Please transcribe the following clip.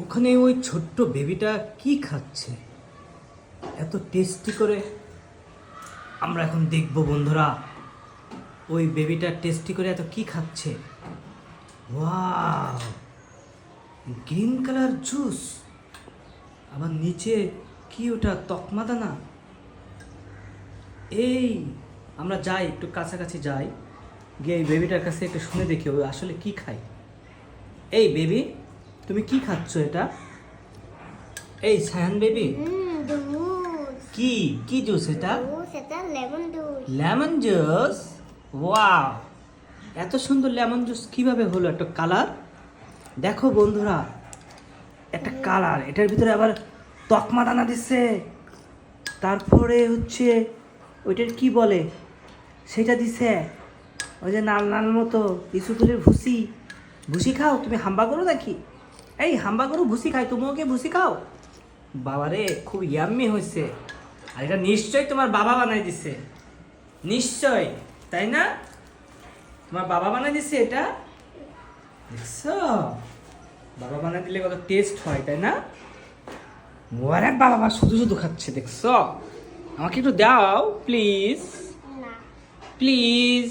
ওখানে ওই ছোট্ট বেবিটা কি খাচ্ছে এত টেস্টি করে? আমরা এখন দেখব বন্ধুরা, ওই বেবিটা টেস্টি করে এত কি খাচ্ছে। ওয়াও, গ্রিন কালার জুস, আবার নিচে কি ওটা তকমা দানা। এই আমরা যাই, একটু কাছাকাছি যাই, গিয়ে এই বেবিটার কাছে একটু শুনে দেখি ও আসলে কি খায়। এই বেবি, তুমি কি খাচ্ছ এটা? এই সায়ান বেবি, জুস কি কি জুস এটা? জুস এটা lemon juice. Lemon juice. Wow, এত সুন্দর লেমন জুস কিভাবে হলো? একটা কালার দেখো বন্ধুরা, একটা কালার, এটার ভিতরে আবার তকমা দানা দিচ্ছে, তারপরে হচ্ছে ওইটার কি বলে সেটা দিছে, ওই যে নাল নাল মতো ইসুপুলের ভুসি। ভুসি খাও তুমি? হাম্বা করো নাকি? এই হাম্বা করো, ভুসি খাই, তুমিও কি ভুসি খাও? বাবারে, খুব ইয়াম্মি হয়েছে। আর এটা নিশ্চয়ই তোমার বাবা বানাই দিছে, নিশ্চয়, তাই না? তোমার বাবা বানাই দিছে এটা, দেখছো? বাবা বানাই দিলে কত টেস্ট হয়, তাই না? ওরে বাবা, শুধু শুধু খাচ্ছে, দেখছো? আমাকে একটু দাও প্লিজ, না প্লিজ।